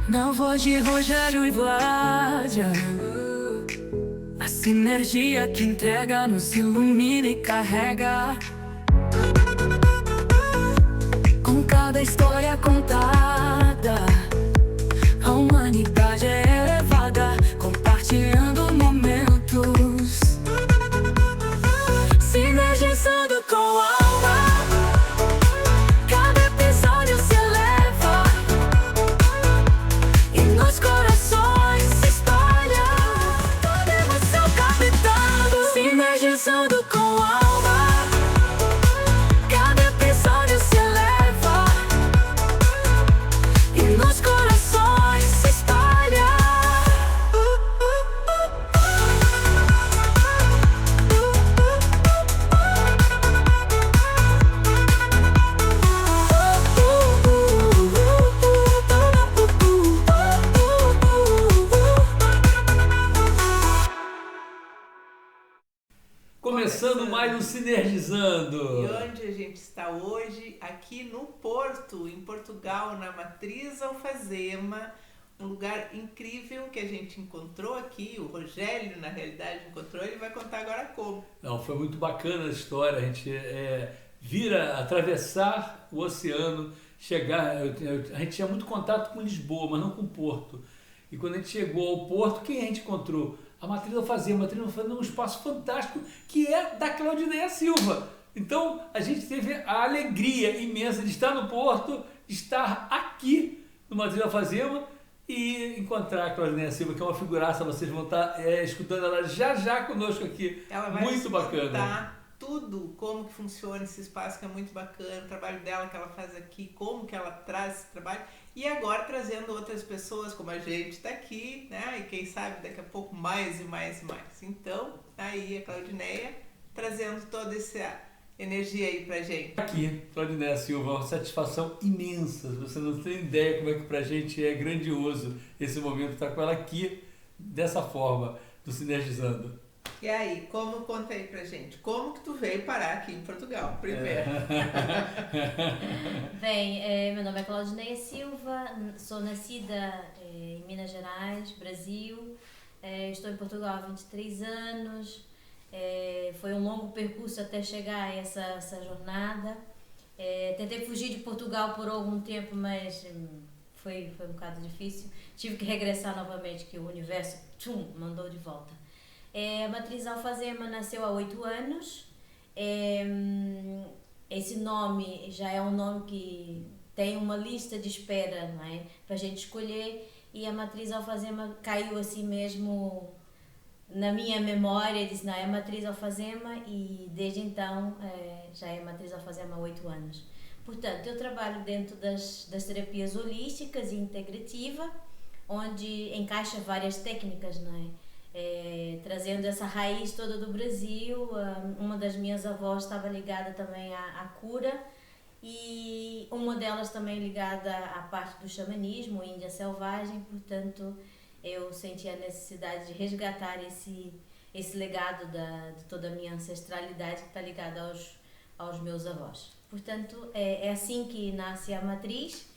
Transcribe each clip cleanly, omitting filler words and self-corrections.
Na voz de Rogério e Vládia, a sinergia que entrega nos ilumina e carrega. Com cada história contada, a humanidade é elevada, compartilhando momentos, sinergizando com a alma. Cada episódio se eleva e nos corações se espalha toda emoção captando, sinergizando com a alma. Cada episódio se eleva e nos corações se espalha. Começando mais um E Sinergizando. onde a gente está hoje? Aqui no Porto, em Portugal, na Matriz Alfazema, um lugar incrível que a gente encontrou aqui. O Rogério, na realidade, encontrou. Ele vai contar agora como. Não, foi muito bacana a história. A gente atravessar o oceano, chegar. A gente tinha muito contato com Lisboa, mas não com Porto. E quando a gente chegou ao Porto, quem a gente encontrou? A Matriz Alfazema. A Matriz Alfazema é um espaço fantástico que é da Claudineia Silva. Então a gente teve a alegria imensa de estar no Porto, estar aqui no Matriz Alfazema e encontrar a Claudineia Silva, que é uma figuraça. Vocês vão estar escutando ela já conosco aqui. Ela vai Muito nos bacana. contar tudo, como que funciona esse espaço, que é muito bacana, o trabalho dela que ela faz aqui, como que ela traz esse trabalho. E agora trazendo outras pessoas, como a gente está aqui, né? E quem sabe daqui a pouco mais e mais e mais. Então, tá aí a Claudineia trazendo toda essa energia aí pra gente. Aqui, Claudineia Silva, uma satisfação imensa. Você não tem ideia como é que pra gente é grandioso esse momento estar com ela aqui dessa forma, do Sinergizando. E aí, conta aí pra gente, como que tu veio parar aqui em Portugal, primeiro? Bem, meu nome é Claudineia Silva, sou nascida em Minas Gerais, Brasil. Estou em Portugal há 23 anos. Foi um longo percurso até chegar a essa jornada. Tentei fugir de Portugal por algum tempo, mas foi um bocado difícil. Tive que regressar novamente, que o universo mandou de volta. A Matriz Alfazema nasceu há 8 anos. Esse nome já é um nome que tem uma lista de espera, não é? Para a gente escolher, e a Matriz Alfazema caiu assim mesmo na minha memória. Disse, não, é Matriz Alfazema, e desde então já é Matriz Alfazema há 8 anos. Portanto, eu trabalho dentro das terapias holísticas e integrativa, onde encaixa várias técnicas, não é? Trazendo essa raiz toda do Brasil. Uma das minhas avós estava ligada também à cura, e uma delas também ligada à parte do xamanismo, Índia selvagem. Portanto, eu senti a necessidade de resgatar esse legado de toda a minha ancestralidade, que está ligada aos meus avós. Portanto, é assim que nasce a Matriz,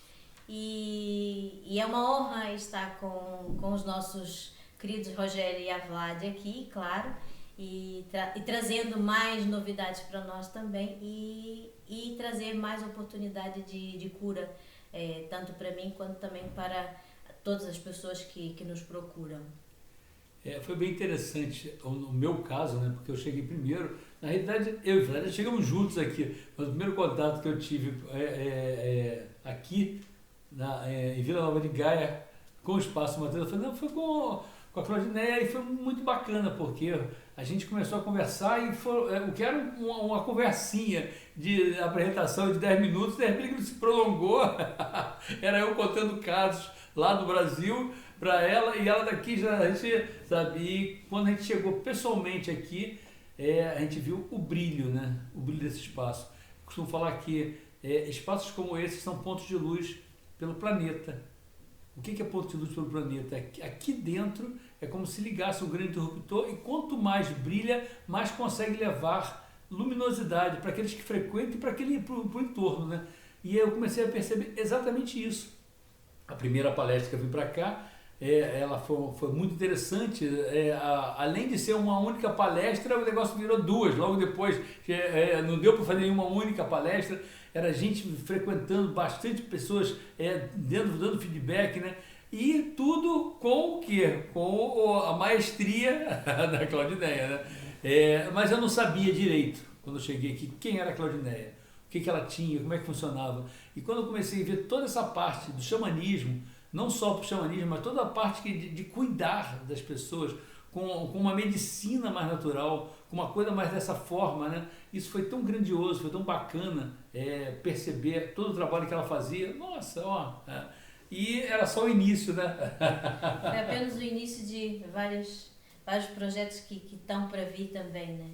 e é uma honra estar com os nossos queridos Rogério e a Vládia aqui, claro, e trazendo mais novidades para nós também, e trazer mais oportunidade de cura, tanto para mim quanto também para todas as pessoas que nos procuram. Foi bem interessante no meu caso, né? Porque eu cheguei primeiro. Na realidade, eu e Vládia chegamos juntos aqui, mas o primeiro contato que eu tive aqui em Vila Nova de Gaia com o Espaço Matriz, foi com a Claudineia, e foi muito bacana, porque a gente começou a conversar, e o que era uma conversinha de apresentação de 10 minutos, de repente se prolongou. Era eu contando casos lá do Brasil para ela, e ela daqui já, a gente sabe. E quando a gente chegou pessoalmente aqui, a gente viu o brilho, né? O brilho desse espaço. Eu costumo falar que espaços como esses são pontos de luz pelo planeta. O que é ponto de luz pelo planeta? Aqui dentro é como se ligasse um grande interruptor, e quanto mais brilha, mais consegue levar luminosidade para aqueles que frequentam e para o entorno, né? E eu comecei a perceber exatamente isso. a primeira palestra que eu vim para cá, ela foi muito interessante. Além de ser uma única palestra, o negócio virou duas. Logo depois, não deu para fazer nenhuma única palestra, era gente frequentando, bastante pessoas dando feedback, né? E tudo com o quê? Com a maestria da Claudineia, né? Mas eu não sabia direito, quando eu cheguei aqui, quem era a Claudineia, o que ela tinha, como é que funcionava. E quando eu comecei a ver toda essa parte do xamanismo, não só para o xamanismo, mas toda a parte de cuidar das pessoas com uma medicina mais natural, com uma coisa mais dessa forma, né? Isso foi tão grandioso, foi tão bacana perceber todo o trabalho que ela fazia. Nossa, ó... E era só o início, né? É apenas o início de vários projetos que estão para vir também, né?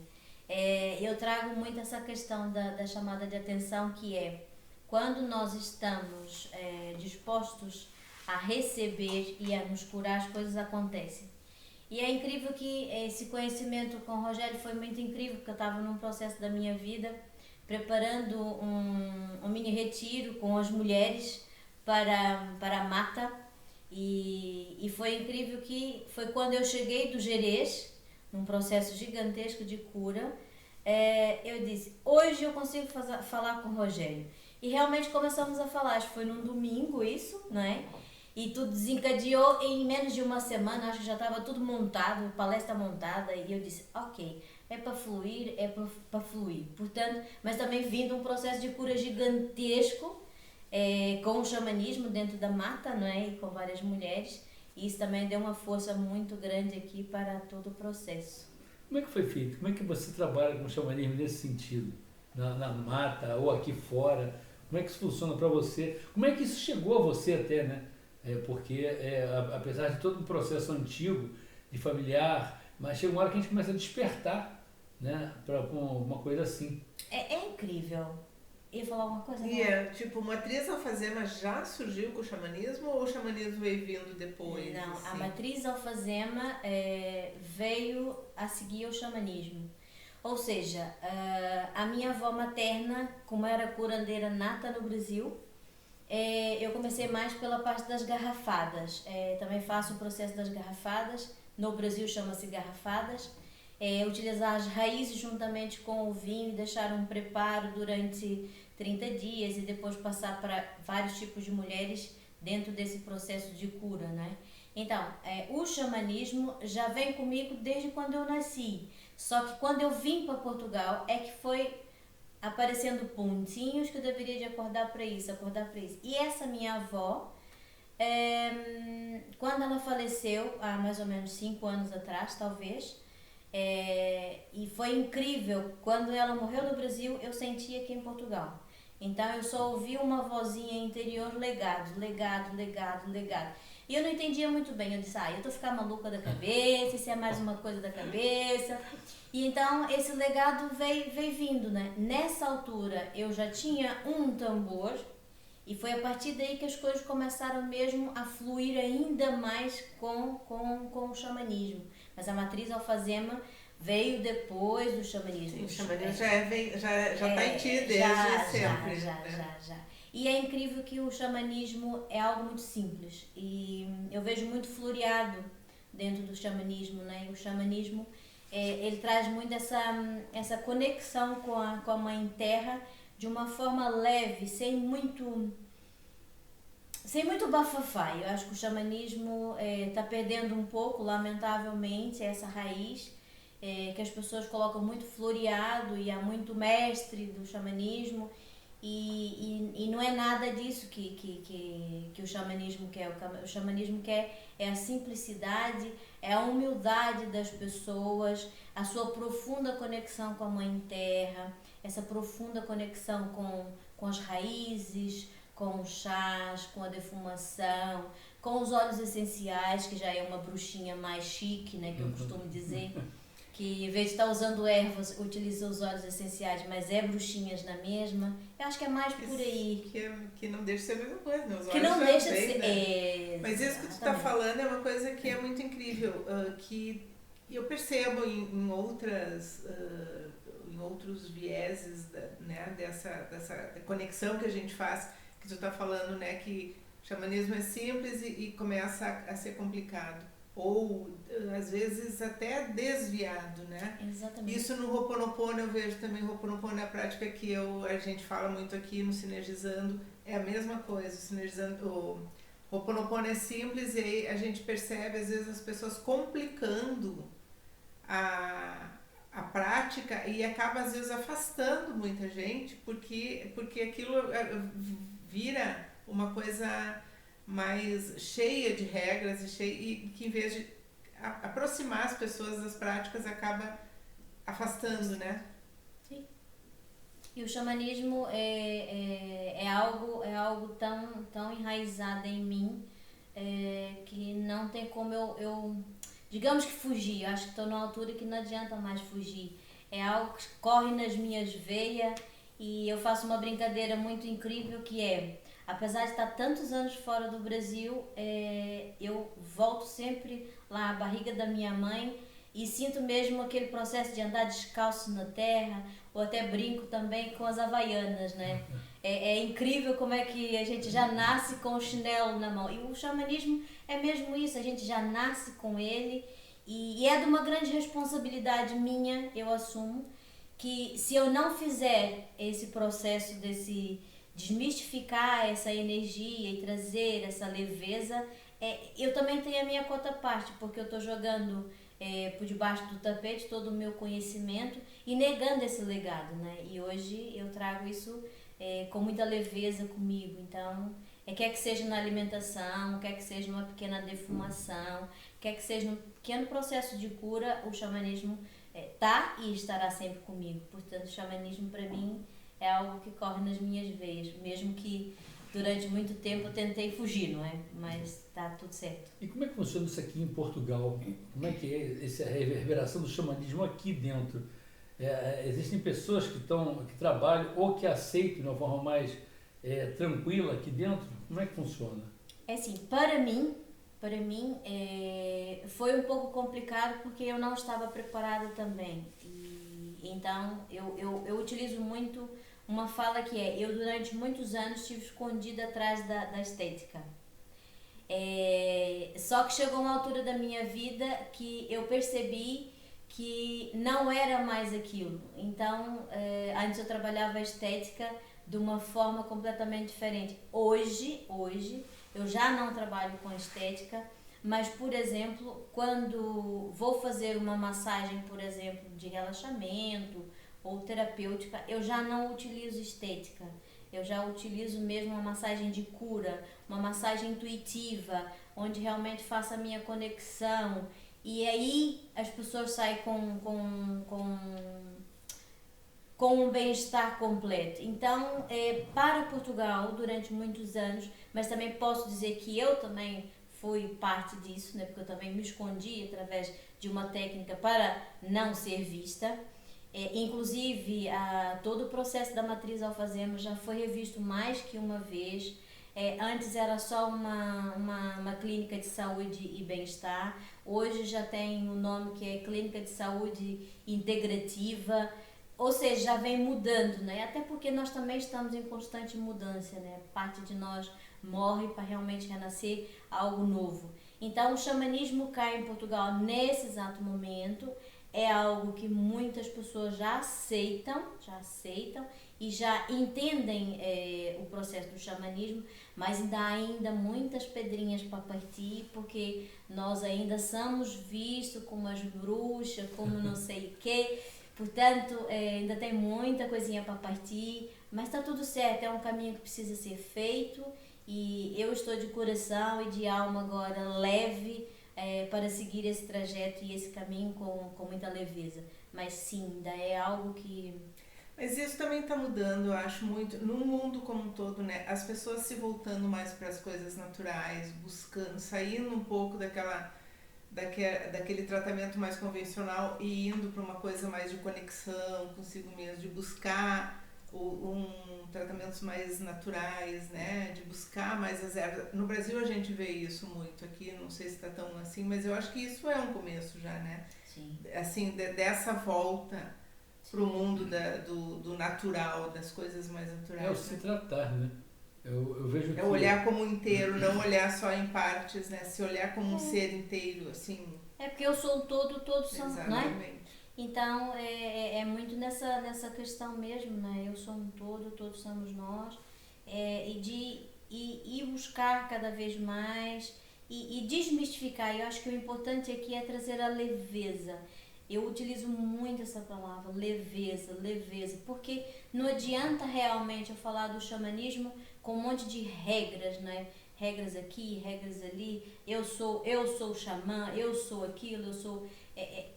Eu trago muito essa questão da chamada de atenção, que é quando nós estamos dispostos a receber e a nos curar, as coisas acontecem. E é incrível que esse conhecimento com o Rogério foi muito incrível, porque eu estava num processo da minha vida, preparando um mini retiro com as mulheres para a mata, e foi incrível que foi quando eu cheguei do Gerês, num processo gigantesco de cura, eu disse, hoje eu consigo falar com o Rogério. E realmente começamos a falar, acho que foi num domingo isso, não é? E tudo desencadeou em menos de uma semana, acho que já estava tudo montado, palestra montada, e eu disse, ok, é para fluir, para fluir. Portanto, mas também vindo um processo de cura gigantesco, com o xamanismo dentro da mata, não é? E com várias mulheres, e isso também deu uma força muito grande aqui para todo o processo. Como é que foi feito? Como é que você trabalha com o xamanismo nesse sentido? Na mata ou aqui fora? Como é que isso funciona para você? Como é que isso chegou a você até, né? Porque apesar de todo um processo antigo, de familiar, mas chega uma hora que a gente começa a despertar, né? Para uma coisa assim. É incrível. Ia falar alguma coisa? Tipo, Matriz Alfazema já surgiu com o xamanismo ou o xamanismo veio vindo depois? Não, assim? a Matriz Alfazema veio a seguir o xamanismo. Ou seja, a minha avó materna, como era curandeira nata no Brasil, eu comecei mais pela parte das garrafadas. Também faço o processo das garrafadas, no Brasil chama-se garrafadas. Utilizar as raízes juntamente com o vinho e deixar um preparo durante 30 dias e depois passar para vários tipos de mulheres dentro desse processo de cura, né? Então, o xamanismo já vem comigo desde quando eu nasci, só que quando eu vim para Portugal é que foi aparecendo pontinhos que eu deveria de acordar para isso. E essa minha avó, quando ela faleceu, há mais ou menos 5 anos atrás, talvez, e foi incrível, quando ela morreu no Brasil, eu senti aqui em Portugal. Então eu só ouvi uma vozinha interior, legado. E eu não entendia muito bem, eu disse, eu tô ficando maluca da cabeça, isso é mais uma coisa da cabeça. E então esse legado veio vindo, né? Nessa altura eu já tinha um tambor, e foi a partir daí que as coisas começaram mesmo a fluir ainda mais com o xamanismo. Mas a Matriz Alfazema veio depois do xamanismo. Sim, o xamanismo já está em ti desde sempre. Já. E é incrível que o xamanismo é algo muito simples. E eu vejo muito floreado dentro do xamanismo, né? E o xamanismo, ele traz muito essa conexão com a Mãe Terra de uma forma leve, sem muito bafafá. Eu acho que o xamanismo está perdendo um pouco, lamentavelmente, essa raiz, que as pessoas colocam muito floreado, e há muito mestre do xamanismo, e não é nada disso que o xamanismo quer. O xamanismo quer a simplicidade, a humildade das pessoas, a sua profunda conexão com a Mãe Terra, essa profunda conexão com as raízes, com os chás, com a defumação, com os óleos essenciais, que já é uma bruxinha mais chique, né, que eu costumo dizer, que em vez de estar usando ervas, utiliza os óleos essenciais, mas bruxinhas na mesma. Eu acho que é mais por aí. Que não deixa de ser a mesma coisa, né? Os que não deixa de ser. Né? Mas isso que tu está falando é uma coisa que é muito incrível, que eu percebo em outros vieses, né, dessa conexão que a gente faz, que tu está falando, né, que O xamanismo é simples e começa a ser complicado. Ou, às vezes, até desviado, né? Exatamente. Isso no Ho'oponopono eu vejo também. O Ho'oponopono é a prática que a gente fala muito aqui no Sinergizando. É a mesma coisa. O Ho'oponopono é simples e aí a gente percebe, às vezes, as pessoas complicando a prática e acaba, às vezes, afastando muita gente porque aquilo vira uma coisa mais cheia de regras e que, em vez de aproximar as pessoas das práticas, acaba afastando, né? Sim. E o xamanismo é algo tão enraizado em mim que não tem como eu digamos que fugir. Eu acho que estou numa altura que não adianta mais fugir. É algo que corre nas minhas veias e eu faço uma brincadeira muito incrível que é, apesar de estar tantos anos fora do Brasil, eu volto sempre lá à barriga da minha mãe e sinto mesmo aquele processo de andar descalço na terra, ou até brinco também com as havaianas, né? É incrível como é que a gente já nasce com o chinelo na mão. E o xamanismo é mesmo isso, a gente já nasce com ele e é de uma grande responsabilidade minha, eu assumo, que se eu não fizer esse processo desse desmistificar essa energia e trazer essa leveza, eu também tenho a minha cota parte, porque eu estou jogando por debaixo do tapete todo o meu conhecimento e negando esse legado, né? E hoje eu trago isso com muita leveza comigo. Então, quer que seja na alimentação, quer que seja numa pequena defumação, quer que seja num pequeno processo de cura, o xamanismo tá e estará sempre comigo. Portanto, o xamanismo para mim é algo que corre nas minhas veias, mesmo que durante muito tempo eu tentei fugir, não é? Mas está tudo certo. E como é que funciona isso aqui em Portugal? Como é que é essa reverberação do xamanismo aqui dentro? Existem pessoas que trabalham ou que aceitam de uma forma mais tranquila aqui dentro? Como é que funciona? É assim, para mim foi um pouco complicado porque eu não estava preparada também. Então eu utilizo muito uma fala que eu durante muitos anos estive escondida atrás da estética. Só que chegou uma altura da minha vida que eu percebi que não era mais aquilo. Então, antes eu trabalhava a estética de uma forma completamente diferente. Hoje eu já não trabalho com estética, mas, por exemplo, quando vou fazer uma massagem, por exemplo, de relaxamento ou terapêutica, eu já não utilizo estética. Eu já utilizo mesmo uma massagem de cura, uma massagem intuitiva, onde realmente faço a minha conexão. E aí as pessoas saem com um bem-estar completo. Então, para Portugal, durante muitos anos, mas também posso dizer que eu também fui parte disso, né? Porque eu também me escondi através de uma técnica para não ser vista. Inclusive, todo o processo da matriz alfazema já foi revisto mais que uma vez. Antes era só uma clínica de saúde e bem-estar. Hoje já tem um nome que é Clínica de Saúde Integrativa. Ou seja, já vem mudando, né? Até porque nós também estamos em constante mudança, né? Parte de nós morre para realmente renascer algo novo. Então, o xamanismo cá em Portugal, nesse exato momento, é algo que muitas pessoas já aceitam e já entendem o processo do xamanismo, mas ainda há muitas pedrinhas para partir, porque nós ainda somos vistos como as bruxas, como não sei o quê. Portanto, ainda tem muita coisinha para partir, mas está tudo certo, é um caminho que precisa ser feito e eu estou de coração e de alma agora leve para seguir esse trajeto e esse caminho com muita leveza. Mas sim, ainda é algo que... Mas isso também está mudando, eu acho, muito, no mundo como um todo, né? As pessoas se voltando mais para as coisas naturais, buscando, saindo um pouco daquele tratamento mais convencional e indo para uma coisa mais de conexão consigo mesmo, de buscar tratamentos mais naturais, né? De buscar mais as ervas. No Brasil a gente vê isso muito, aqui não sei se está tão assim, mas eu acho que isso é um começo já, né? Sim. Assim, dessa volta para o mundo do natural, das coisas mais naturais. É o se tratar, né? Eu vejo que... É olhar como um inteiro, não olhar só em partes, né? Se olhar como um ser inteiro, assim. É porque eu sou um todo, todos são, não é? Exatamente. Então é muito nessa questão mesmo, né? Eu sou um todo, todos somos nós, e buscar cada vez mais e desmistificar. Eu acho que o importante aqui é trazer a leveza. Eu utilizo muito essa palavra, leveza, porque não adianta realmente eu falar do xamanismo com um monte de regras, né? Regras aqui, regras ali, eu sou xamã, eu sou aquilo, eu sou...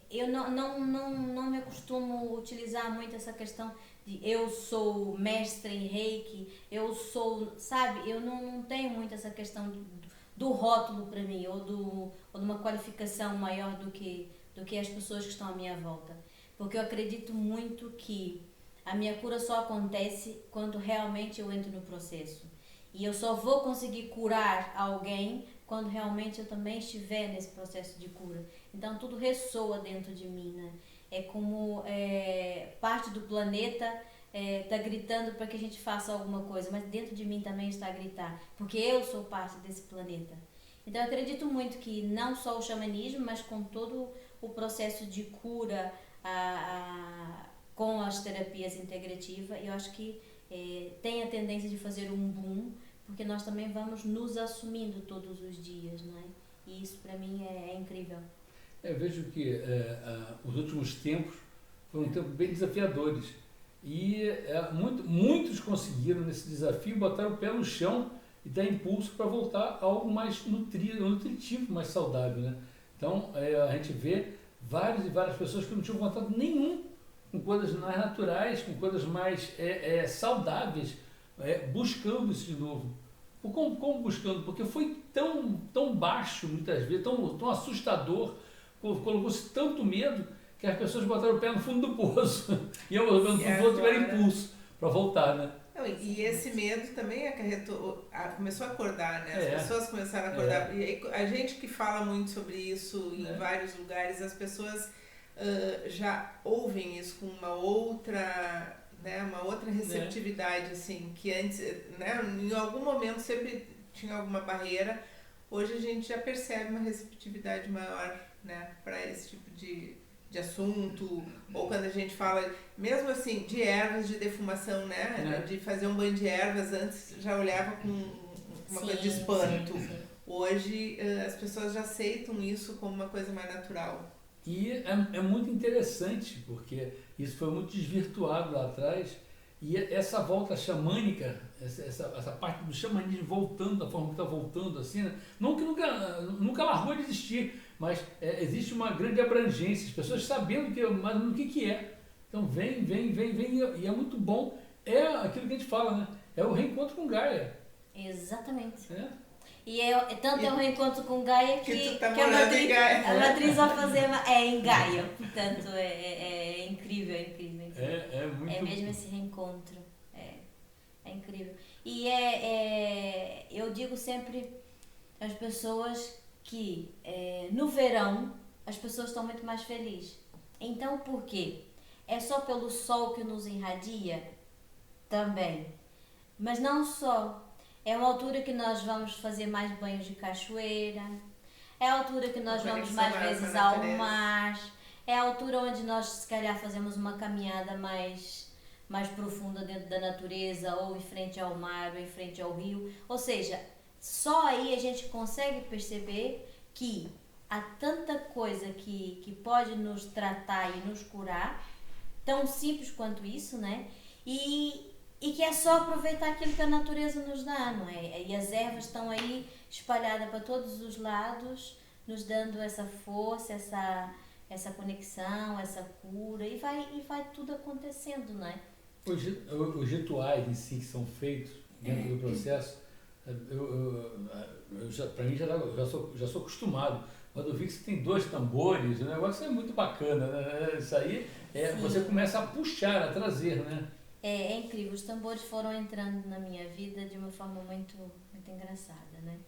eu não me acostumo utilizar muito essa questão de eu sou mestre em reiki, eu sou, sabe? Eu não tenho muito essa questão do rótulo para mim, ou de uma qualificação maior do que as pessoas que estão à minha volta. Porque eu acredito muito que a minha cura só acontece quando realmente eu entro no processo. E eu só vou conseguir curar alguém quando realmente eu também estiver nesse processo de cura. Então tudo ressoa dentro de mim, né? É como parte do planeta está gritando para que a gente faça alguma coisa, mas dentro de mim também está a gritar, porque eu sou parte desse planeta. Então eu acredito muito que não só o xamanismo, mas com todo o processo de cura com as terapias integrativas, eu acho que tem a tendência de fazer um boom, porque nós também vamos nos assumindo todos os dias, não é? E isso para mim é incrível. Eu vejo que os últimos tempos foram tempos bem desafiadores e muitos conseguiram nesse desafio botar o pé no chão e dar impulso para voltar a algo mais nutritivo, mais saudável, né? Então a gente vê várias pessoas que não tinham contato nenhum com coisas mais naturais, com coisas mais saudáveis, buscando isso de novo. Como buscando? Porque foi tão baixo, muitas vezes, tão assustador, colocou-se tanto medo que as pessoas botaram o pé no fundo do poço e tiveram impulso para voltar, né? Não, e esse medo também começou a acordar, né? As pessoas começaram a acordar. E aí, a gente que fala muito sobre isso em vários lugares, as pessoas já ouvem isso com uma outra receptividade, assim, que antes, né, em algum momento sempre tinha alguma barreira. Hoje a gente já percebe uma receptividade maior, né, para esse tipo de assunto, ou quando a gente fala, mesmo assim, de ervas de defumação, né, de fazer um banho de ervas, antes já olhava com uma coisa de espanto. Sim. Hoje as pessoas já aceitam isso como uma coisa mais natural. E é muito interessante, porque isso foi muito desvirtuado lá atrás, e essa volta xamânica, essa parte do xamanismo voltando da forma que está voltando, assim, né? Não que nunca largou de existir, mas existe uma grande abrangência, as pessoas sabendo mais ou menos o que é. Então vem, e é muito bom. É aquilo que a gente fala, né? É o reencontro com Gaia. Exatamente. E é um reencontro com Gaia que a matriz vai fazer em Gaia. Portanto, é incrível, é incrível. É muito... É mesmo esse reencontro. É incrível. E eu digo sempre às pessoas que no verão as pessoas estão muito mais felizes. Então, por quê? É só pelo sol que nos irradia? Também. Mas não só. É uma altura que nós vamos fazer mais banhos de cachoeira, é a altura que nós vamos mais vezes ao mar, é a altura onde nós se calhar fazemos uma caminhada mais profunda dentro da natureza, ou em frente ao mar, ou em frente ao rio. Ou seja, só aí a gente consegue perceber que há tanta coisa que pode nos tratar e nos curar, tão simples quanto isso, né? E que é só aproveitar aquilo que a natureza nos dá, não é? E as ervas estão aí espalhadas para todos os lados, nos dando essa força, essa conexão, essa cura, e vai tudo acontecendo, não é? Os rituais em si que são feitos dentro do processo, para mim já sou acostumado. Quando eu vi que você tem 2 tambores, o negócio é muito bacana, né? Isso aí você começa a puxar, a trazer, né? É incrível, os tambores foram entrando na minha vida de uma forma muito, muito engraçada, né?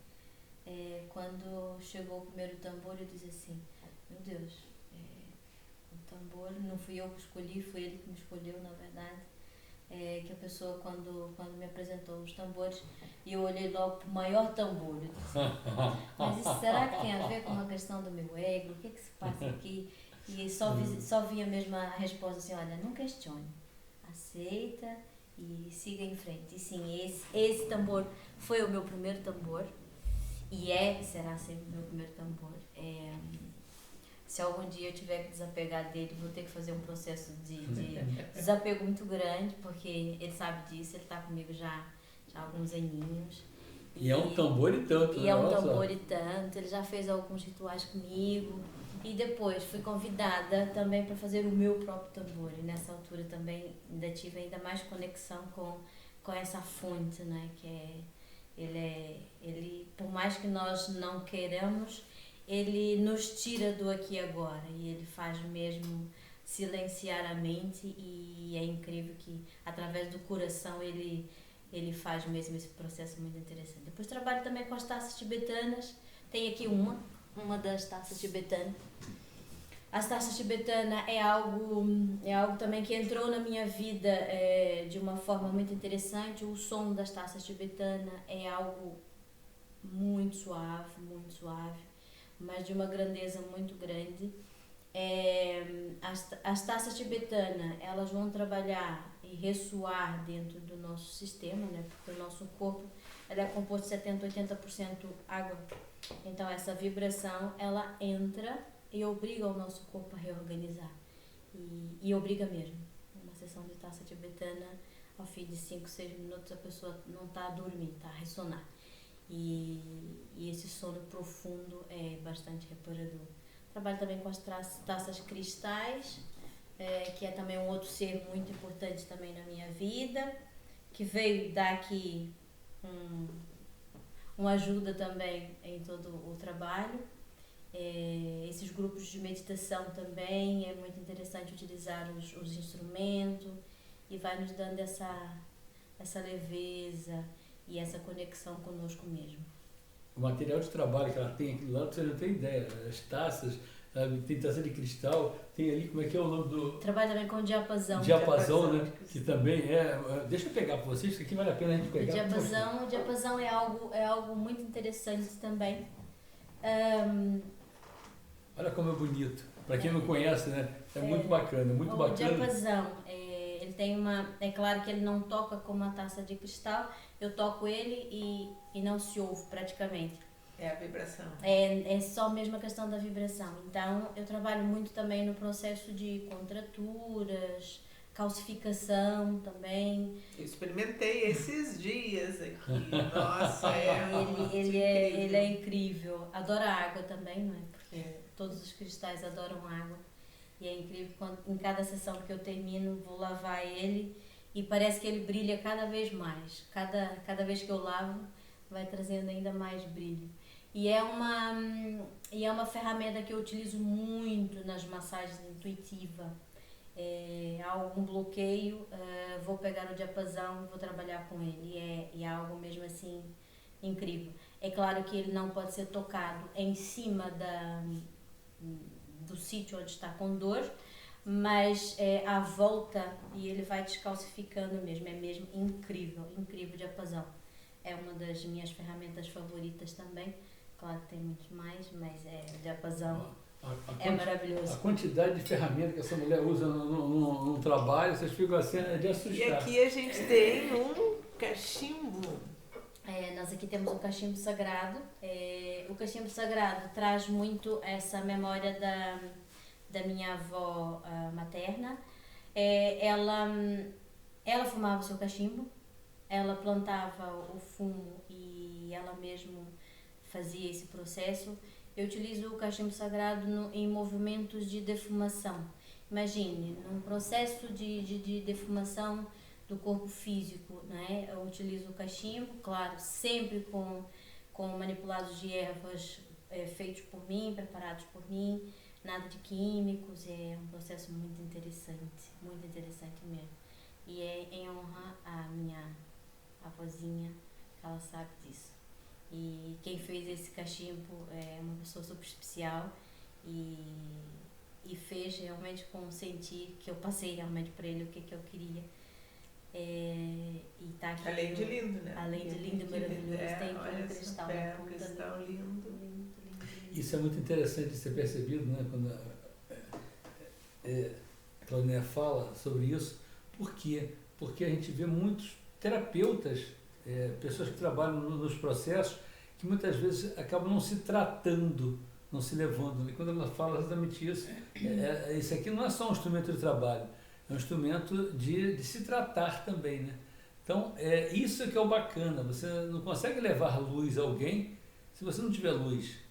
Quando chegou o primeiro tambor, eu disse assim, meu Deus, o tambor não fui eu que escolhi, foi ele que me escolheu, na verdade. que a pessoa quando me apresentou os tambores, e eu olhei logo para o maior tambor. Eu disse, mas isso será que tem a ver com uma questão do meu ego? O que é que se passa aqui? E só vinha mesmo a resposta assim, olha, não questione, aceita e siga em frente. E sim, esse tambor foi o meu primeiro tambor, e será sempre o meu primeiro tambor. Se algum dia eu tiver que desapegar dele, vou ter que fazer um processo de desapego muito grande, porque ele sabe disso, ele está comigo já há alguns aninhos. E é um tambor e tanto, E né? é um tambor e tanto, ele já fez alguns rituais comigo. E depois fui convidada também para fazer o meu próprio tambor. E nessa altura também ainda tive ainda mais conexão com essa fonte, né? Ele, por mais que nós não queiramos, ele nos tira do aqui e agora, e ele faz mesmo silenciar a mente, e é incrível que através do coração ele faz mesmo esse processo muito interessante. Depois trabalho também com as taças tibetanas, tem aqui uma das taças tibetanas. As taças tibetanas é algo também que entrou na minha vida de uma forma muito interessante. O som das taças tibetanas é algo muito suave, mas de uma grandeza muito grande. As taças tibetanas, elas vão trabalhar e ressoar dentro do nosso sistema, né? Porque o nosso corpo é composto de 70-80% água. Então essa vibração, ela entra e obriga o nosso corpo a reorganizar. E obriga mesmo. Uma sessão de taça tibetana, ao fim de 5-6 minutos, a pessoa não está a dormir, está a ressonar. E esse sono profundo é bastante reparador. Trabalho também com as taças cristais, que é também um outro ser muito importante também na minha vida, que veio dar aqui uma ajuda também em todo o trabalho. Esses grupos de meditação também é muito interessante utilizar os instrumentos, e vai nos dando essa leveza e essa conexão conosco mesmo. O material de trabalho que ela tem aqui do lado, você não tem ideia. As taças, tem taça de cristal, tem ali, como é que é o nome do... Trabalho também com diapasão. Diapasão, né? Que também deixa eu pegar para vocês, que aqui vale a pena a gente pegar. O diapasão é algo muito interessante também. Olha como é bonito. Para quem não conhece, né? É muito bacana, muito bacana. O diapasão, ele tem é claro que ele não toca como uma taça de cristal, eu toco ele e não se ouve praticamente. É a vibração. É só mesmo a questão da vibração. Então, eu trabalho muito também no processo de contraturas, calcificação também. Eu experimentei esses dias aqui. Nossa, ele é incrível. Adora água também, não é? Porque todos os cristais adoram água. E é incrível quando em cada sessão que eu termino, vou lavar ele e parece que ele brilha cada vez mais. Cada vez que eu lavo, vai trazendo ainda mais brilho. E é uma ferramenta que eu utilizo muito nas massagens intuitivas. Há algum bloqueio, vou pegar o diapasão e vou trabalhar com ele. E é algo mesmo assim incrível. É claro que ele não pode ser tocado em cima do sítio onde está com dor, mas à volta, e ele vai descalcificando mesmo. É mesmo incrível o diapasão. É uma das minhas ferramentas favoritas também. Claro que tem muitos mais, mas o diapasão é maravilhoso. A quantidade de ferramentas que essa mulher usa no trabalho, vocês ficam assim de assustar. E aqui a gente tem um cachimbo. Nós aqui temos um cachimbo sagrado. O cachimbo sagrado traz muito essa memória da minha avó materna. Ela fumava o seu cachimbo, ela plantava o fumo e ela mesmo fazia esse processo. Eu utilizo o cachimbo sagrado em movimentos de defumação. Imagine, num processo de defumação do corpo físico, né? Eu utilizo o cachimbo, claro, sempre com manipulados de ervas feitos por mim, preparados por mim, nada de químicos. É um processo muito interessante mesmo. E é em honra à minha avózinha, que ela sabe disso. E quem fez esse cachimbo é uma pessoa super especial e fez realmente com sentir que eu passei realmente para ele o que eu queria. E tá aqui. Além de lindo, né? Além de lindo e maravilhoso, tem aqui olha um cristal só, na um ponta. cristal lindo. Lindo. Isso é muito interessante de ser percebido, né? Quando a Claudinha fala sobre isso. Por quê? Porque a gente vê muitos terapeutas, pessoas que trabalham nos processos, que muitas vezes acabam não se tratando, não se levando. E quando ela fala exatamente isso, isso aqui não é só um instrumento de trabalho, é um instrumento de se tratar também, né? Então, isso que é o bacana. Você não consegue levar luz a alguém se você não tiver luz.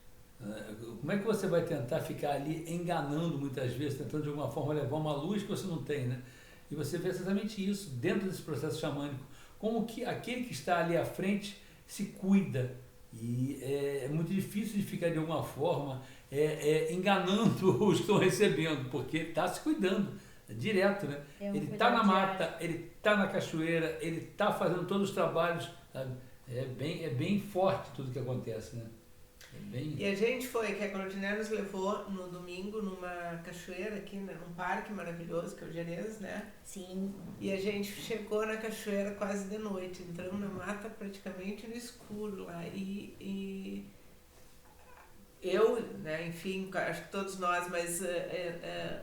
Como é que você vai tentar ficar ali enganando muitas vezes, tentando de alguma forma levar uma luz que você não tem, né? E você vê exatamente isso dentro desse processo xamânico, como que aquele que está ali à frente se cuida. E é muito difícil de ficar de alguma forma enganando os que estão recebendo, porque está se cuidando direto, né? Ele está na mata, ele está na cachoeira, ele está fazendo todos os trabalhos, sabe? É bem forte tudo que acontece, né? E a gente que a Claudinha nos levou no domingo numa cachoeira aqui, né, num parque maravilhoso, que é o Gerês, né? Sim. E a gente chegou na cachoeira quase de noite, entramos na mata praticamente no escuro lá. E eu, né, enfim, acho que todos nós, mas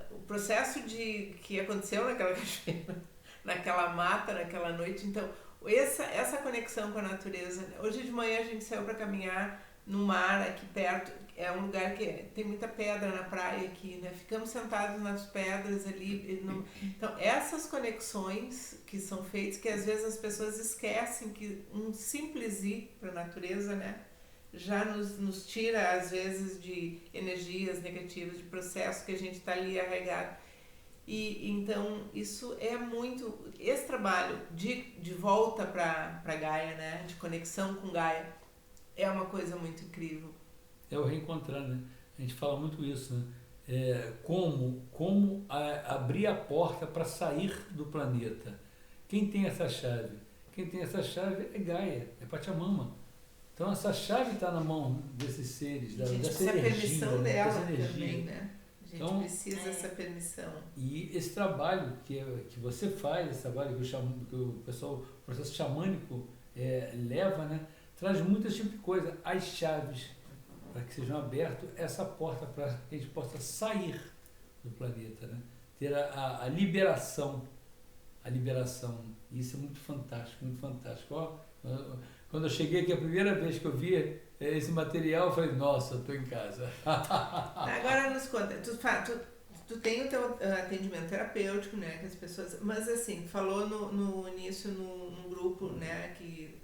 o processo que aconteceu naquela cachoeira, naquela mata, naquela noite, então, essa conexão com a natureza. Hoje de manhã a gente saiu para caminhar no mar aqui perto, é um lugar que tem muita pedra na praia aqui, né? Ficamos sentados nas pedras ali. Então, essas conexões que são feitas, que às vezes as pessoas esquecem que um simples ir para a natureza, né? Já nos tira, às vezes, de energias negativas, de processos que a gente está ali arraigado. E então, isso é muito... Esse trabalho de volta para Gaia, né? De conexão com Gaia, é uma coisa muito incrível. É o reencontrar, né? A gente fala muito isso, né? Como abrir a porta para sair do planeta. Quem tem essa chave? Quem tem essa chave é Gaia, é Pachamama. Então essa chave está na mão desses seres, dessa energia. A gente precisa a permissão dela também, né? A gente então, precisa dessa permissão. E esse trabalho que você faz, esse trabalho que o pessoal, o processo xamânico leva, né? Traz muito esse tipo de coisa, as chaves, para que sejam abertas essa porta para que a gente possa sair do planeta, né? Ter a liberação. Isso é muito fantástico, muito fantástico. Ó, quando eu cheguei aqui, a primeira vez que eu vi esse material, eu falei, nossa, eu estou em casa. Agora nos conta, tu tem o teu atendimento terapêutico, né, que as pessoas... Mas assim, falou no início num grupo, né, que...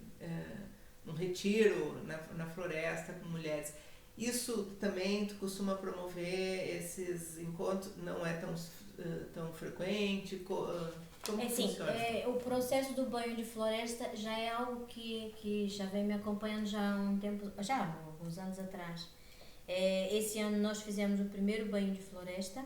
um retiro na floresta com mulheres. Isso também tu costuma promover esses encontros? Não é tão frequente? Como funciona? O processo do banho de floresta já é algo que já vem me acompanhando já há um tempo, já há alguns anos atrás. Esse ano nós fizemos o primeiro banho de floresta.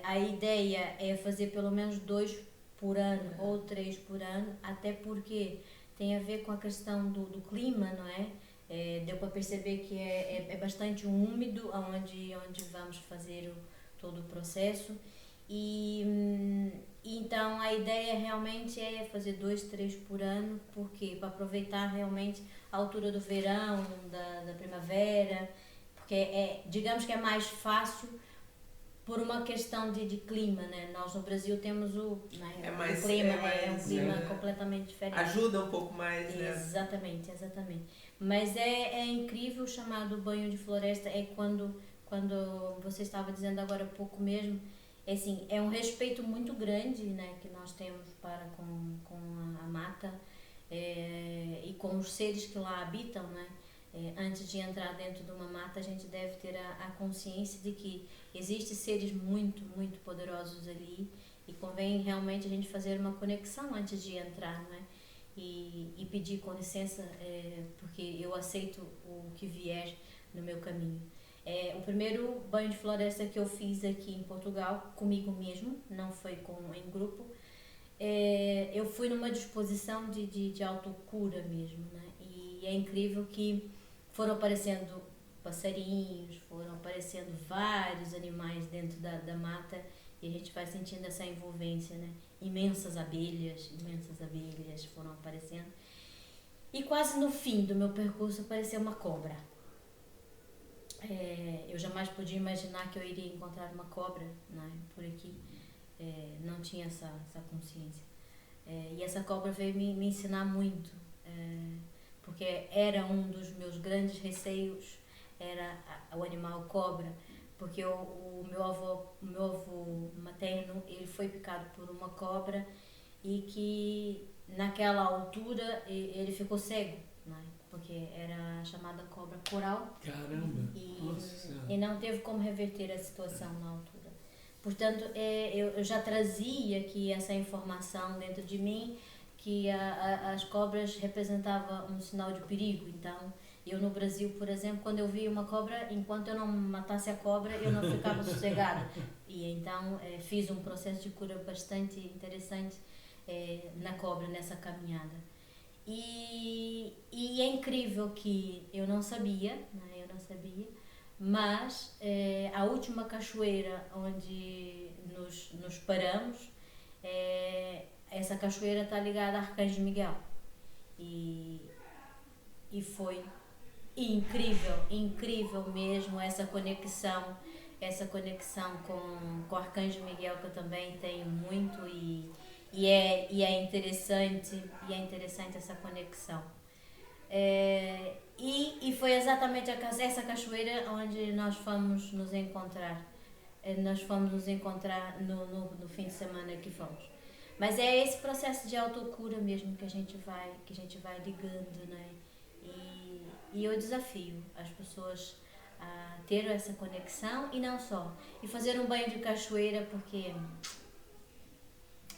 A ideia é fazer pelo menos 2 por ano ou 3 por ano, até porque tem a ver com a questão do clima, não é? Deu para perceber que é bastante úmido onde vamos fazer todo o processo. E então a ideia realmente é fazer 2, 3 por ano, porque para aproveitar realmente a altura do verão, da primavera, porque digamos que é mais fácil por uma questão de clima, né? Nós no Brasil temos o clima, é um clima completamente diferente. Ajuda um pouco mais, né? Exatamente. Mas é incrível, o chamado banho de floresta, quando você estava dizendo agora há pouco mesmo, assim, é um respeito muito grande, né, que nós temos para com a mata e com os seres que lá habitam, né? Antes de entrar dentro de uma mata, a gente deve ter a consciência de que existem seres muito, muito poderosos ali e convém realmente a gente fazer uma conexão antes de entrar, não é? E pedir com licença, porque eu aceito o que vier no meu caminho. O primeiro banho de floresta que eu fiz aqui em Portugal, comigo mesmo, não foi em grupo, eu fui numa disposição de autocura mesmo, né? E é incrível que foram aparecendo passarinhos, foram aparecendo vários animais dentro da mata e a gente vai sentindo essa envolvência, né? imensas abelhas foram aparecendo. E quase no fim do meu percurso apareceu uma cobra. Eu jamais podia imaginar que eu iria encontrar uma cobra, não é? Por aqui. Não tinha essa consciência. E essa cobra veio me ensinar muito, porque era um dos meus grandes receios, era o animal cobra, porque o meu avô materno, ele foi picado por uma cobra e que naquela altura ele ficou cego, não é? Porque era chamada cobra coral. Caramba! E não teve como reverter a situação na altura. Portanto, eu já trazia aqui essa informação dentro de mim, que as cobras representavam um sinal de perigo. Então, eu no Brasil, por exemplo, quando eu via uma cobra, enquanto eu não matasse a cobra, eu não ficava sossegada. E então, fiz um processo de cura bastante interessante na cobra, nessa caminhada. E é incrível que eu não sabia, né? Mas a última cachoeira onde nos paramos, essa cachoeira está ligada a Arcanjo Miguel. E foi incrível mesmo essa conexão com o Arcanjo Miguel, que eu também tenho muito, e é interessante essa conexão. E foi exatamente essa cachoeira onde nós fomos nos encontrar. Nós fomos nos encontrar no fim de semana que fomos. Mas é esse processo de autocura mesmo que a gente vai ligando, né? E eu desafio as pessoas a ter essa conexão, e não só. E fazer um banho de cachoeira, porque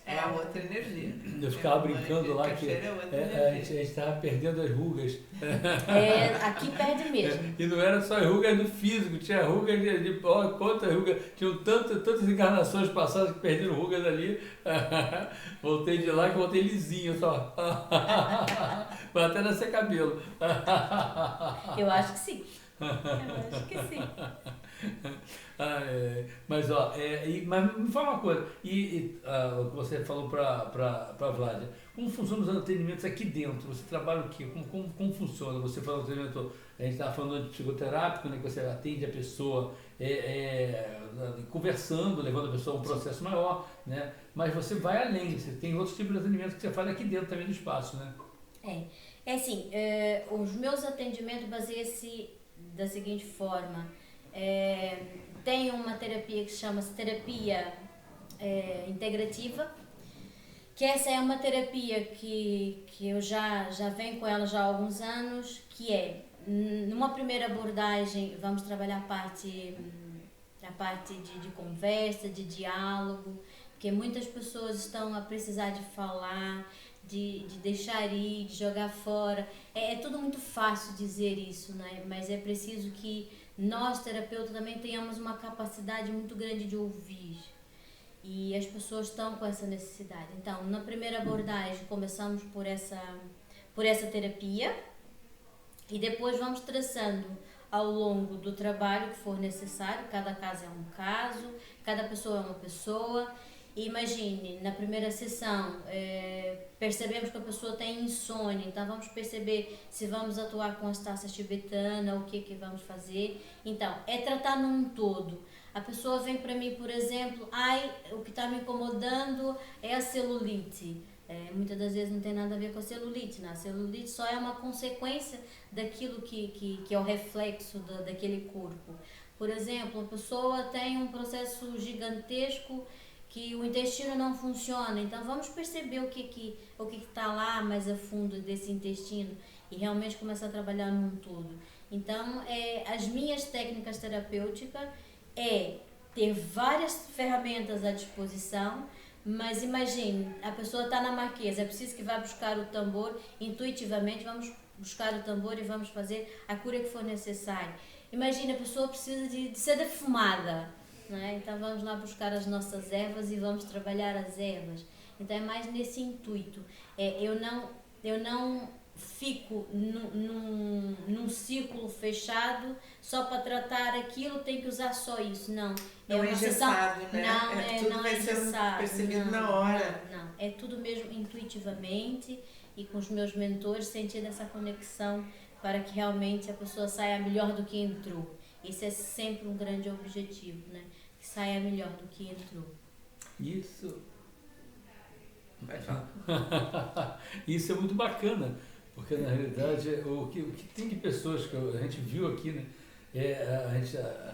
é a outra energia. Eu ficava brincando lá que a gente estava perdendo as rugas. Aqui perde mesmo. E não era só rugas do físico, tinha rugas de quantas rugas, tinham tantas encarnações passadas que perderam rugas ali. Voltei de lá que voltei lisinho só. Vai até nascer cabelo. Eu acho que sim. Mas mas me fala uma coisa, o que você falou para Vládia, como funcionam os atendimentos aqui dentro? Você trabalha o quê? Como funciona? Você falou do atendimento, a gente estava falando de psicoterápico, né, que você atende a pessoa conversando, levando a pessoa a um processo maior, né? Mas você vai além, você tem outros tipos de atendimentos que você faz aqui dentro também do espaço, né? É assim, os meus atendimentos baseiam-se da seguinte forma. Tem uma terapia que chama-se terapia integrativa, que essa é uma terapia que eu já venho com ela já há alguns anos, que numa primeira abordagem vamos trabalhar a parte de conversa, de diálogo, porque muitas pessoas estão a precisar de falar, de deixar ir, de jogar fora. É tudo muito fácil dizer isso, né? Mas é preciso que nós, terapeutas, também tenhamos uma capacidade muito grande de ouvir. E as pessoas estão com essa necessidade. Então, na primeira abordagem, começamos por essa terapia, e depois vamos traçando ao longo do trabalho que for necessário. Cada caso é um caso, cada pessoa é uma pessoa. E imagine, na primeira sessão, percebemos que a pessoa tem insônia, então vamos perceber se vamos atuar com as taças tibetanas, o que vamos fazer. Então, é tratar num todo. A pessoa vem para mim, por exemplo, o que está me incomodando é a celulite. Muitas das vezes não tem nada a ver com a celulite, né? A celulite só é uma consequência daquilo que é o reflexo daquele corpo. Por exemplo, a pessoa tem um processo gigantesco que o intestino não funciona, então vamos perceber o que está lá mais a fundo desse intestino e realmente começar a trabalhar num todo. Então, as minhas técnicas terapêuticas ter várias ferramentas à disposição, mas imagine, a pessoa está na Marquesa, é preciso que vá buscar o tambor, intuitivamente vamos buscar o tambor e vamos fazer a cura que for necessária. Imagine, a pessoa precisa de ser defumada, não é? Então vamos lá buscar as nossas ervas e vamos trabalhar as ervas. Então é mais nesse intuito. Eu não fico num círculo fechado só para tratar aquilo, tenho que usar só isso. Não, Não é uma sessão. engessado, né? Tudo Não vai é ser engessado, percebido na hora. Não, é tudo mesmo intuitivamente e com os meus mentores sentindo essa conexão para que realmente a pessoa saia melhor do que entrou. Esse é sempre um grande objetivo, né? Que saia melhor do que entrou. Isso. Vai falar. Isso é muito bacana, porque na realidade o que tem de pessoas que a gente viu aqui, né?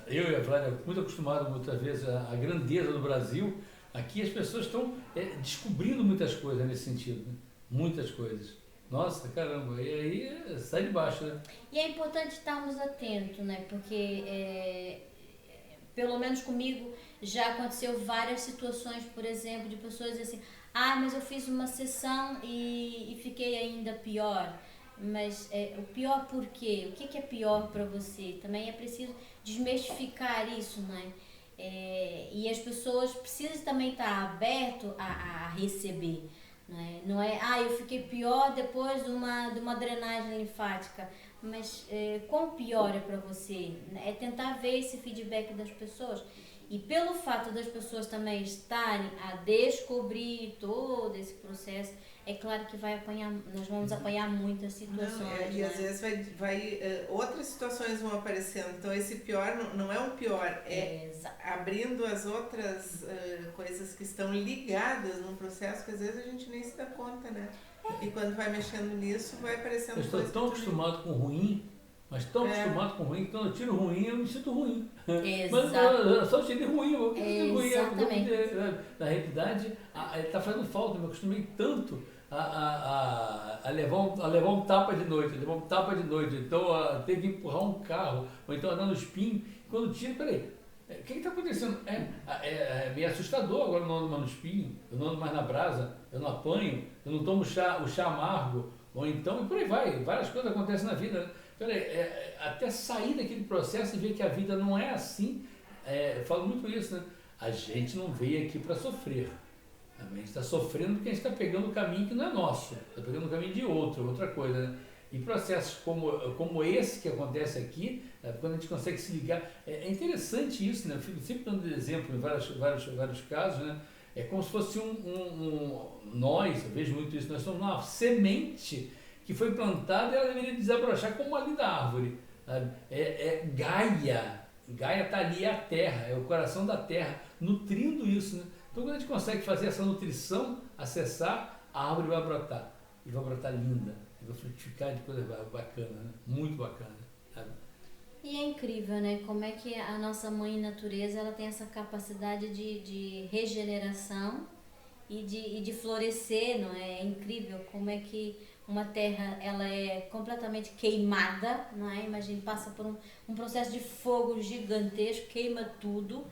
Eu e a Flávia, muito acostumados muitas vezes à grandeza do Brasil, aqui as pessoas estão descobrindo muitas coisas nesse sentido, né? Muitas coisas. Nossa, caramba, e aí sai de baixo, né? E é importante estarmos atentos, né? Porque, pelo menos comigo, já aconteceu várias situações, por exemplo, de pessoas dizendo assim, mas eu fiz uma sessão e fiquei ainda pior. Mas o pior por quê? O que é pior para você? Também é preciso desmistificar isso, né? E as pessoas precisam também estar abertas a receber. Não é, eu fiquei pior depois de uma drenagem linfática, mas quão pior é para você? É tentar ver esse feedback das pessoas. E pelo fato das pessoas também estarem a descobrir todo esse processo, é claro que nós vamos apanhar muitas situações. E às vezes outras situações vão aparecendo. Então esse pior não é um pior, abrindo as outras coisas que estão ligadas num processo que às vezes a gente nem se dá conta, né? E quando vai mexendo nisso, vai aparecendo coisas. Eu estou tão acostumado com o ruim, mas tão acostumado com o ruim, que quando eu tiro o ruim, eu me sinto ruim. Mas eu só tirei ruim, eu me ruim. Exatamente. Na realidade, está fazendo falta, eu me acostumei tanto a levar um tapa de noite, então a ter que empurrar um carro, ou então andar no espinho, quando tiro, peraí, o que está acontecendo? É meio assustador, agora eu não ando mais no espinho, eu não ando mais na brasa, eu não apanho, eu não tomo o chá amargo, ou então, e por aí vai, várias coisas acontecem na vida, né? Peraí, até sair daquele processo e ver que a vida não é assim, eu falo muito isso, né? A gente não veio aqui para sofrer. A gente está sofrendo porque a gente está pegando o caminho que não é nosso, está pegando o caminho de outra coisa, né? E processos como esse que acontece aqui, quando a gente consegue se ligar, é interessante isso, né? Eu fico sempre dando exemplo em vários casos, né? É como se fosse nós, eu vejo muito isso, nós somos uma semente que foi plantada e ela deveria desabrochar como ali da árvore. Sabe? Gaia está ali, é a terra, é o coração da terra, nutrindo isso, né? Então, quando a gente consegue fazer essa nutrição, acessar, a árvore vai brotar. E vai brotar linda. E vai frutificar de coisa bacana, né? Muito bacana. Sabe? E é incrível, né? Como é que a nossa mãe natureza ela tem essa capacidade de regeneração e de florescer, não é? É incrível como é que uma terra ela é completamente queimada, não é? Imagina, passa por um processo de fogo gigantesco, queima tudo.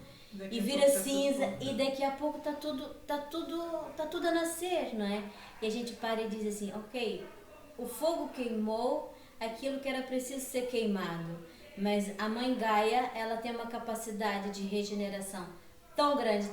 E vira cinza e daqui a pouco tá tudo a nascer, não é? E a gente para e diz assim, ok, o fogo queimou aquilo que era preciso ser queimado, mas a mãe Gaia, ela tem uma capacidade de regeneração tão grande,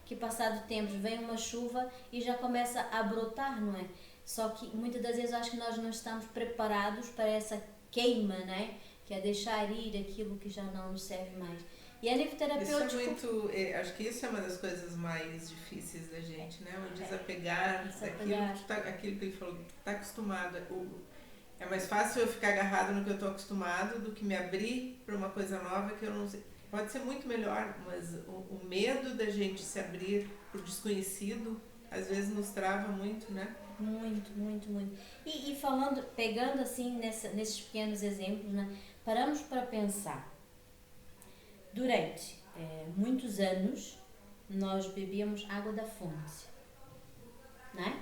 que passado tempos vem uma chuva e já começa a brotar, não é? Só que muitas das vezes eu acho que nós não estamos preparados para essa queima, né? Que é deixar ir aquilo que já não nos serve mais. E a nível terapêutico... acho que isso é uma das coisas mais difíceis da gente, né? O desapegar daquilo que ele falou, que tá acostumado. É mais fácil eu ficar agarrado no que eu estou acostumado do que me abrir para uma coisa nova que eu não sei. Pode ser muito melhor, mas o medo da gente se abrir para o desconhecido, às vezes nos trava muito, né? Muito. E falando, pegando assim nesses pequenos exemplos, né? Paramos para pensar. Durante muitos anos, nós bebíamos água da fonte, né?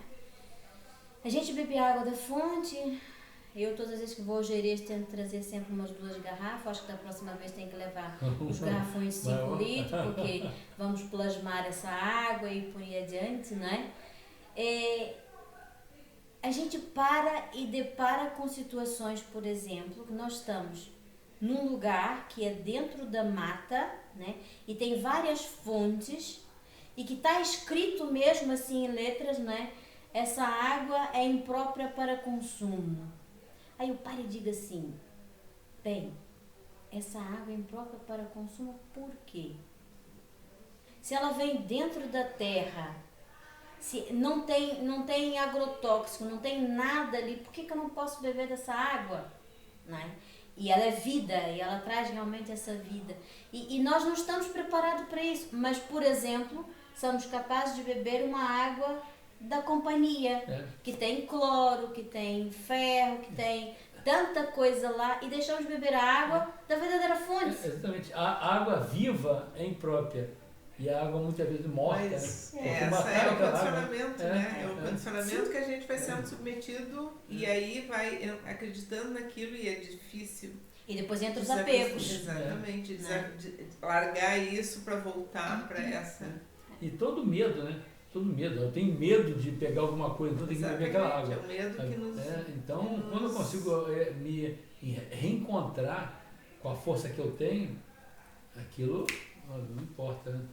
A gente bebia água da fonte. Eu, todas as vezes que vou ao Gerês, tento trazer sempre umas 2 garrafas. Acho que da próxima vez tem que levar os garrafões de 5 litros, porque vamos plasmar essa água e por aí adiante, né? A gente para e depara com situações, por exemplo, que nós estamos num lugar que é dentro da mata, né? E tem várias fontes e que está escrito mesmo assim em letras, né? essa água é imprópria para consumo. Aí o pai diga assim, bem, essa água é imprópria para consumo por quê? Se ela vem dentro da terra, se não tem agrotóxico, não tem nada ali, por que eu não posso beber dessa água? Né? E ela é vida, e ela traz realmente essa vida. E nós não estamos preparados para isso, mas, por exemplo, somos capazes de beber uma água da companhia, que tem cloro, que tem ferro, que tem tanta coisa lá, e deixamos de beber a água da verdadeira fonte. Exatamente. A água viva é imprópria. E a água muitas vezes morta, Mas né? essa é o condicionamento, né? É o Sim. condicionamento que a gente vai sendo submetido e aí vai acreditando naquilo e é difícil. E depois entra os apegos. Exatamente. Né? Largar isso para voltar para essa... E todo medo, né? Todo medo. Eu tenho medo de pegar alguma coisa, então eu tenho que beber aquela água. É o medo que nos... Então, quando eu consigo me reencontrar com a força que eu tenho, aquilo não importa, né?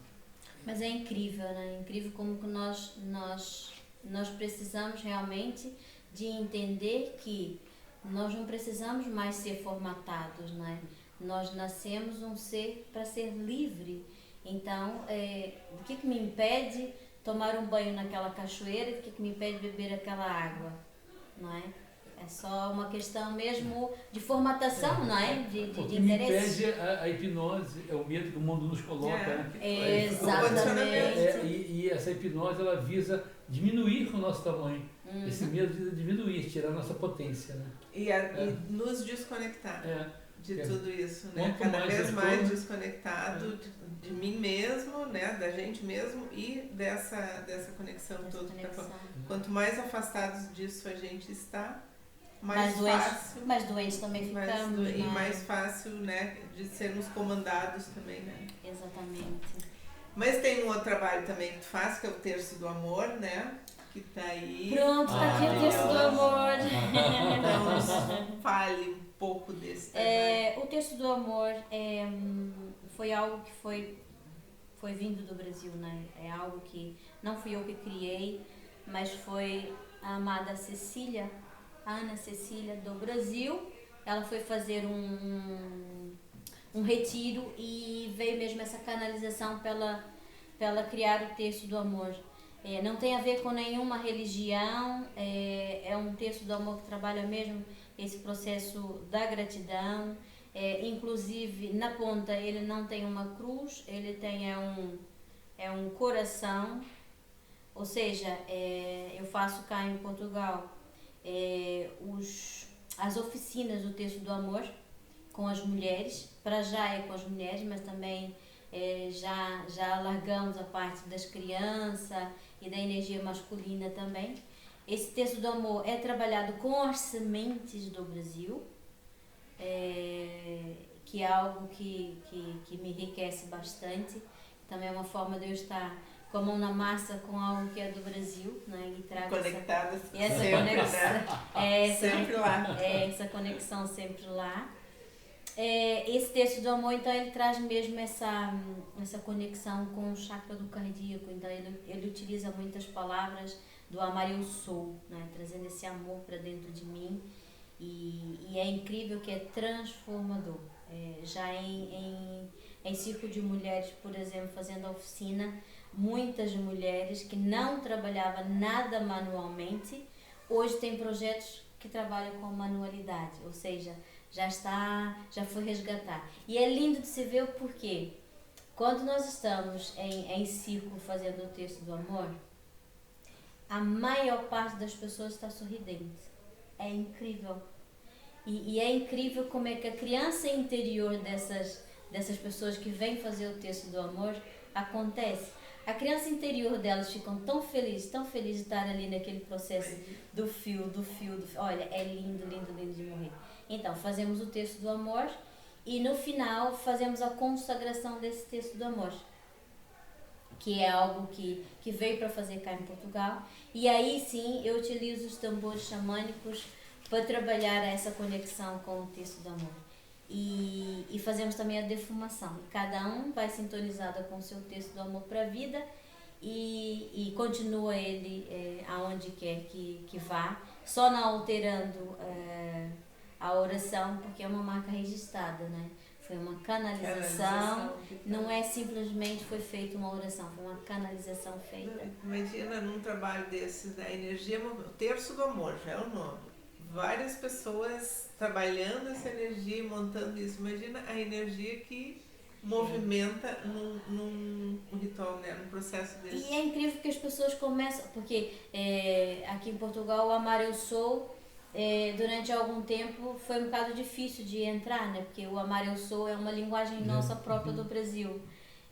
Mas é incrível, né? É incrível como que nós precisamos realmente de entender que nós não precisamos mais ser formatados, né? Nós nascemos um ser para ser livre. Então, o que me impede tomar um banho naquela cachoeira? O que me impede beber aquela água? Não é? É só uma questão mesmo de formatação, não é? De interesse. O que impede a hipnose, é o medo que o mundo nos coloca. Né? Exatamente. E essa hipnose, ela visa diminuir o nosso tamanho. Esse medo visa diminuir, tirar a nossa potência. Né? E nos desconectar de tudo isso. Né? Quanto Cada vez mais coisas... desconectado de mim mesmo, né? Da gente mesmo e dessa conexão toda. Quanto mais afastados disso a gente está, mais fácil. Mais doentes também ficamos. E mais fácil, né, de sermos comandados também, né? Exatamente. Mas tem um outro trabalho também que tu faz, que é o Terço do Amor, né? Que tá aí. Pronto, tá aqui o Terço do Amor. Então, fale um pouco desse trabalho. O Terço do Amor foi algo que foi vindo do Brasil, né? É algo que não fui eu que criei, mas foi a amada Cecília, a Ana Cecília do Brasil. Ela foi fazer um retiro e veio mesmo essa canalização para ela criar o Terço do Amor. Não tem a ver com nenhuma religião, é um Terço do Amor que trabalha mesmo esse processo da gratidão. Inclusive na ponta ele não tem uma cruz, ele tem um coração, ou seja, eu faço cá em Portugal as oficinas do Terço do Amor com as mulheres, para já é com as mulheres, mas também já alargamos a parte das crianças e da energia masculina também. Esse Terço do Amor é trabalhado com as sementes do Brasil, que é algo que me enriquece bastante. Também é uma forma de eu estar com a mão na massa com algo que é do Brasil, né? E trago conectadas essa sempre, conexão, né? Sempre lá. Essa conexão sempre lá. Esse Terço do Amor, então, ele traz mesmo essa conexão com o chakra do cardíaco. Então, ele utiliza muitas palavras do Amar Eu Sou, né? Trazendo esse amor para dentro de mim. E é incrível que é transformador. Já em círculo de mulheres, por exemplo, fazendo a oficina, muitas mulheres que não trabalhavam nada manualmente, hoje tem projetos que trabalham com manualidade, ou seja, já foi resgatar. E é lindo de se ver porque quando nós estamos em círculo fazendo o Terço do Amor, a maior parte das pessoas está sorridente. É incrível. E é incrível como é que a criança interior dessas pessoas que vêm fazer o Terço do Amor acontece. A criança interior delas ficam tão felizes de estar ali naquele processo do fio. Olha, é lindo, lindo, lindo de morrer. Então, fazemos o Terço do Amor e no final fazemos a consagração desse Terço do Amor, que é algo que veio para fazer cá em Portugal. E aí sim eu utilizo os tambores xamânicos para trabalhar essa conexão com o Terço do Amor. E fazemos também a defumação. Cada um vai sintonizado com o seu Terço do Amor para a vida e continua ele aonde quer que vá, só não alterando a oração, porque é uma marca registrada, né? Foi uma canalização, não é simplesmente foi feita uma oração, foi uma canalização feita. Imagina num trabalho desses, né? Energia, o terço do amor, já é o nome. Várias pessoas trabalhando essa energia e montando isso. Imagina a energia que movimenta num ritual, né? Num processo desse. E é incrível que as pessoas começam, porque aqui em Portugal o Amar Eu Sou, durante algum tempo foi um bocado difícil de entrar, né? Porque o Amar Eu Sou é uma linguagem nossa própria do Brasil.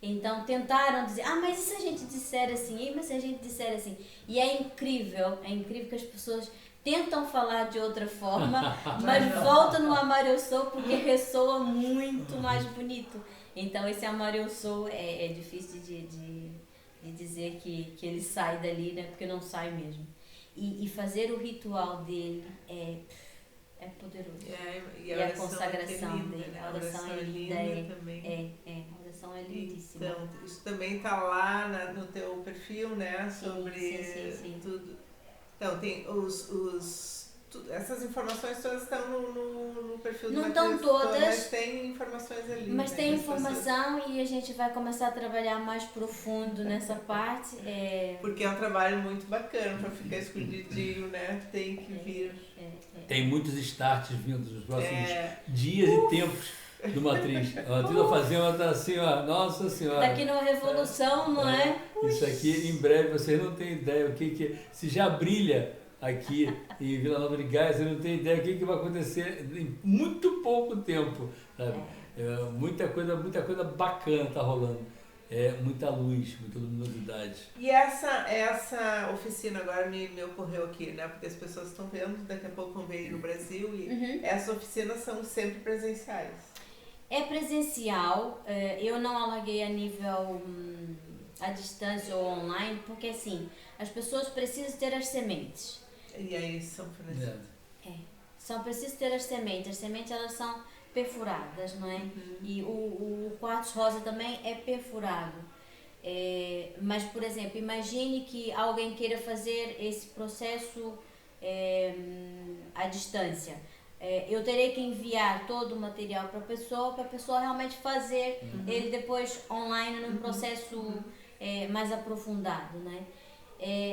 Então tentaram dizer, mas e se a gente disser assim? Mas se a gente disser assim? E é incrível que as pessoas tentam falar de outra forma, mas voltam no Amar Eu Sou porque ressoa muito mais bonito. Então esse Amar Eu Sou é difícil de dizer que ele sai dali, né? Porque não sai mesmo. E fazer o ritual dele é poderoso. E a consagração linda, dele. né? A oração é linda também. A oração é lindíssima. Então, isso também está lá no teu perfil, né? Sobre sim. tudo. Então, tem essas informações todas estão no perfil do Não Matriz, estão todas, mas tem informações ali. Mas né, tem informação e a gente vai começar a trabalhar mais profundo nessa parte. Porque é um trabalho muito bacana para ficar escondidinho, né? Tem que vir. Tem muitos starts vindo nos próximos dias e tempos do Matriz. A Matriz da Fazenda está assim, ó, nossa senhora. Daqui numa revolução, não é? Isso aqui, em breve, vocês não têm ideia o que se já brilha aqui em Vila Nova de Gaia, você não tem ideia o que vai acontecer em muito pouco tempo, sabe? Muita coisa bacana está rolando. Muita luz, muita luminosidade. E essa oficina agora me ocorreu aqui, né? Porque as pessoas estão vendo, daqui a pouco vão ver no Brasil e essas oficinas são sempre presenciais. É presencial, eu não alarguei a nível à distância ou online, porque assim, as pessoas precisam ter as sementes. E aí são financiadas. São precisas ter as sementes elas são perfuradas, não é? E o quartzo rosa também é perfurado. Mas, por exemplo, imagine que alguém queira fazer esse processo à distância. Eu terei que enviar todo o material para a pessoa realmente fazer ele depois online num processo mais aprofundado, né?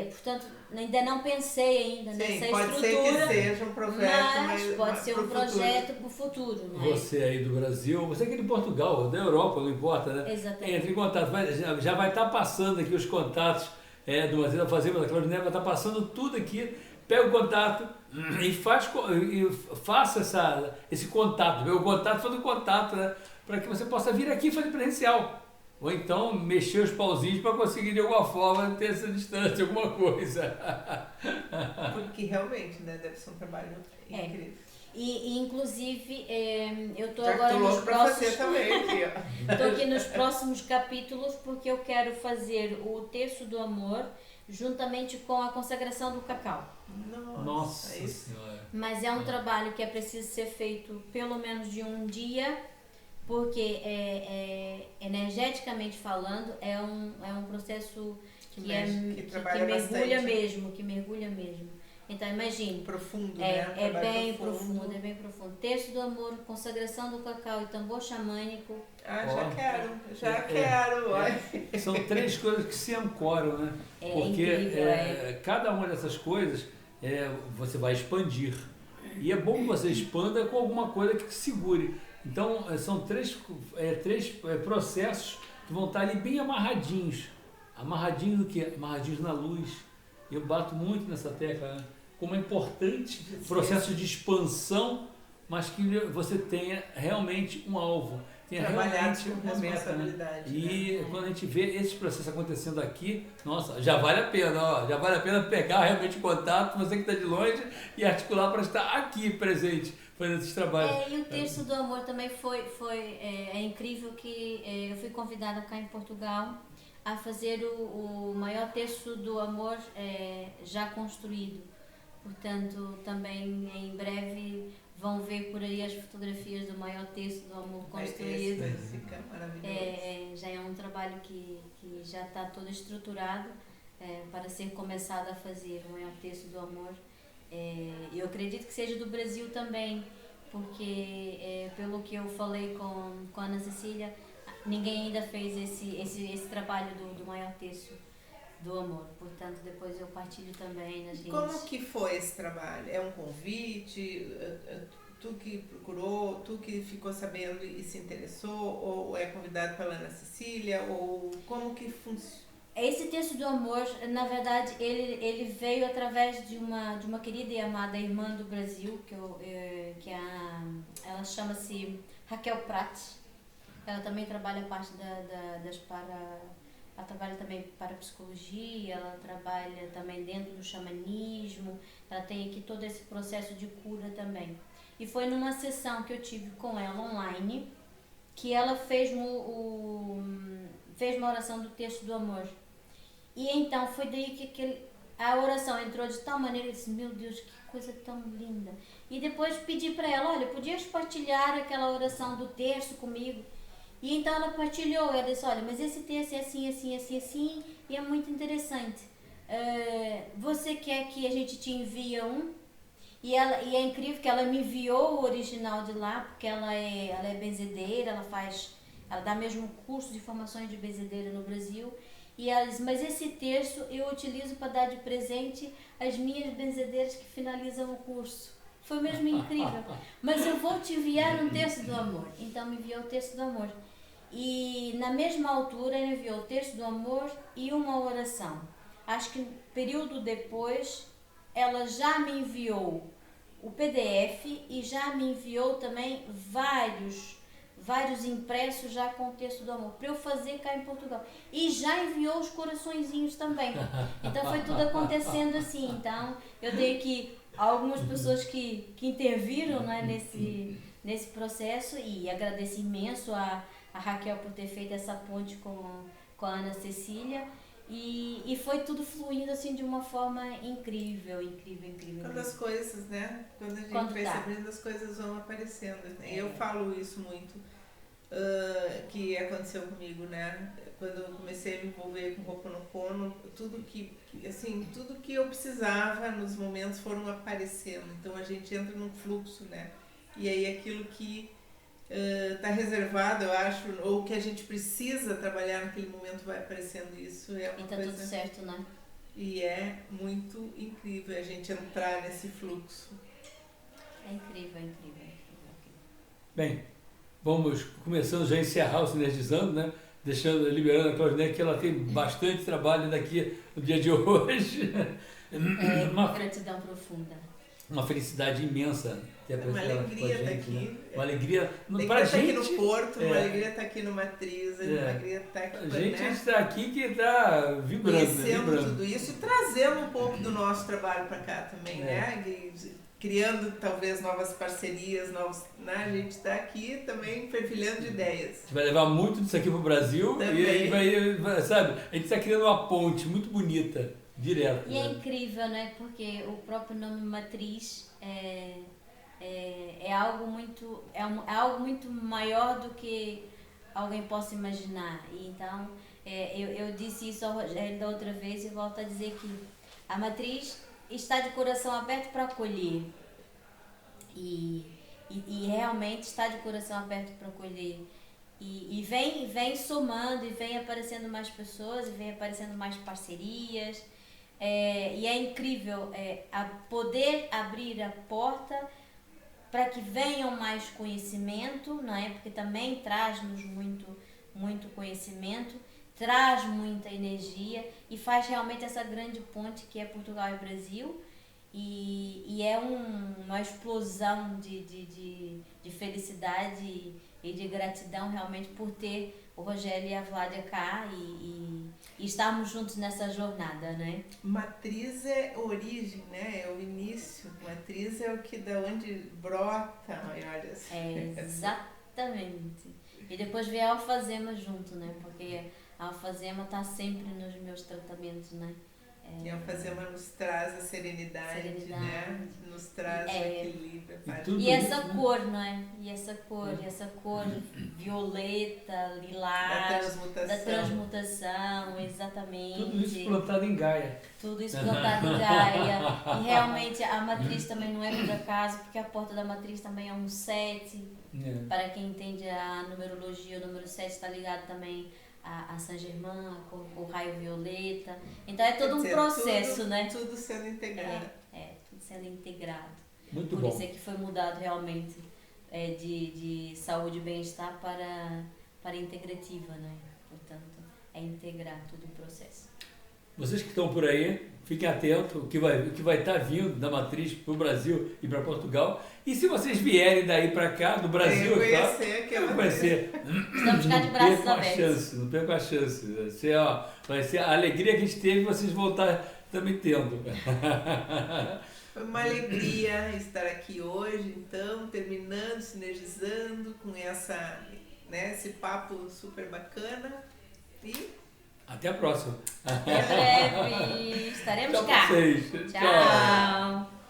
Portanto, ainda não pensei nessa estrutura. Pode ser que seja um projeto, mas pode ser um projeto para o futuro, não é? Você aí do Brasil, você aqui de Portugal, da Europa, não importa, né? Exatamente. Entre em contato, já vai estar passando aqui os contatos do Matriz da Fazenda, da Claudinete, vai estar passando tudo aqui. Pega o contato e faça esse contato. O contato foi do contato, né? Para que você possa vir aqui e fazer presencial. Ou então mexer os pauzinhos para conseguir de alguma forma ter essa distância, alguma coisa. Porque realmente, né, deve ser um trabalho incrível. E inclusive eu estou Já agora nos próximos. também aqui, ó. Estou aqui nos próximos capítulos porque eu quero fazer o Terço do Amor juntamente com a consagração do cacau. Nossa Senhora. Mas é um trabalho que é preciso ser feito pelo menos de um dia, porque energeticamente falando é um processo que mergulha mesmo. Então imagine. Profundo, né? É bem profundo. Terço do Amor, consagração do cacau e tambor xamânico. Já quero. São 3 coisas que se ancoram, né? Porque cada uma dessas coisas você vai expandir. E é bom que você expanda com alguma coisa que segure. Então, são três processos que vão estar ali bem amarradinhos. Amarradinhos no quê? Amarradinhos na luz. Eu bato muito nessa tecla, né? Como é importante o processo de expansão, mas que você tenha realmente um alvo. Tenha realmente uma meta, né? E quando a gente vê esses processos acontecendo aqui, nossa, já vale a pena, ó. Já vale a pena pegar realmente contato, você que está de longe, e articular para estar aqui presente, fazendo esses trabalhos. E o Terço do Amor também é incrível que eu fui convidada cá em Portugal a fazer o maior Terço do Amor já construído, Portanto, também em breve vão ver por aí as fotografias do maior texto do amor construído. Esse fica maravilhoso. Já é um trabalho que já está todo estruturado para ser começado a fazer o maior texto do amor. Eu acredito que seja do Brasil também, porque pelo que eu falei com a Ana Cecília, ninguém ainda fez esse trabalho do maior texto do amor. Portanto, depois eu partilho também nas redes. Como que foi esse trabalho? É um convite? Tu que procurou, tu que ficou sabendo e se interessou? Ou é convidado pela Ana Cecília? Ou como que funciona? Esse texto do amor, na verdade, ele veio através de uma querida e amada irmã do Brasil, ela chama-se Raquel Prat. Ela também trabalha parte ela trabalha também para psicologia, ela trabalha também dentro do xamanismo, ela tem aqui todo esse processo de cura também. E foi numa sessão que eu tive com ela online que ela fez uma oração do texto do amor. E então foi daí que a oração entrou de tal maneira, eu disse, meu Deus, que coisa tão linda. E depois pedi para ela, olha, podias partilhar aquela oração do texto comigo? E então ela partilhou, ela disse, olha, mas esse texto é assim, assim, assim, assim, e é muito interessante. Você quer que a gente te envie um? E é incrível que ela me enviou o original de lá, porque ela é benzedeira, ela dá mesmo curso de formações de benzedeira no Brasil. E ela diz, mas esse texto eu utilizo para dar de presente às minhas benzedeiras que finalizam o curso. Foi mesmo incrível. Mas eu vou te enviar um texto do amor. Então me enviou o texto do amor. E na mesma altura ele enviou o texto do amor e uma oração. Acho que período depois ela já me enviou o PDF e já me enviou também vários impressos já com o texto do amor, para eu fazer cá em Portugal. E já enviou os coraçõezinhos também. Então foi tudo acontecendo assim. Então eu tenho aqui algumas pessoas que interviram, né, nesse processo, e agradeço imenso a Raquel por ter feito essa ponte com a Ana Cecília. E foi tudo fluindo assim de uma forma incrível, incrível, incrível. Quando as coisas, né? Quando a gente vai se abrindo, as coisas vão aparecendo. Eu falo isso muito, que aconteceu comigo, né? Quando eu comecei a me envolver com Ho'oponopono, tudo que eu precisava nos momentos foram aparecendo. Então a gente entra num fluxo, né? E aí aquilo que está reservado, eu acho, ou que a gente precisa trabalhar naquele momento vai aparecendo. Isso é uma coisa... tudo certo, né? E é muito incrível a gente entrar nesse fluxo. É incrível, incrível, incrível. Bem, vamos começando já a encerrar o Sinergizando, né? Liberando a Claudinete, que ela tem bastante trabalho daqui no dia de hoje. Uma gratidão profunda. Uma felicidade imensa ter uma alegria estar aqui. Né? Uma alegria pra gente. Aqui no Porto, uma alegria estar aqui no Matriz, uma alegria estar aqui. A gente está aqui que está vibrando. Conhecendo tudo isso e trazendo um pouco do nosso trabalho para cá também, né? Criando talvez novas parcerias, né? A gente está aqui também fervilhando de ideias. A gente vai levar muito disso aqui para o Brasil também. E sabe, a gente está criando uma ponte muito bonita, direto. E é incrível, né? Porque o próprio nome Matriz é algo muito maior do que alguém possa imaginar. E então, eu disse isso ao Rogério da outra vez e volto a dizer que a Matriz está de coração aberto para acolher. E realmente está de coração aberto para acolher. E vem somando, e vem aparecendo mais pessoas, e vem aparecendo mais parcerias. E é incrível a poder abrir a porta para que venham mais conhecimento, não é? Porque também traz-nos muito conhecimento, traz muita energia e faz realmente essa grande ponte que é Portugal e Brasil. E é uma explosão de felicidade e de gratidão realmente por ter o Rogério e a Vládia cá e estarmos juntos nessa jornada, né? Matriz é origem, né? É o início. Matriz é o que da onde brota, olha assim. Exatamente. E depois vem a alfazema junto, né? Porque a alfazema está sempre nos meus tratamentos, né? E a Alfazema nos traz a serenidade, né? Nos traz o equilíbrio. E essa cor, não é? E essa cor violeta, lilás, da transmutação, exatamente. Tudo isso plantado em Gaia. Tudo isso plantado em Gaia. E realmente a matriz também não é por acaso, porque a porta da matriz também é um 7. Para quem entende a numerologia, o número 7 está ligado também a Saint-Germain, o raio violeta. Então é todo um processo, né? Tudo sendo integrado. Tudo sendo integrado. Muito Por bom. isso é que foi mudado realmente de saúde e bem-estar para integrativa, né? Portanto, é integrar todo o processo. Vocês que estão por aí, fiquem atentos o que vai estar vindo da matriz para o Brasil e para Portugal. E se vocês vierem daí para cá, do Brasil, vai ser. Estamos cá de braços abertos. Não percam a chance. Vai ser a alegria que a gente teve, vocês vão estar também tendo. Foi uma alegria estar aqui hoje, então, terminando, sinergizando com esse papo super bacana. E até a próxima. Até breve. Estaremos Tchau cá. Pra vocês. Tchau.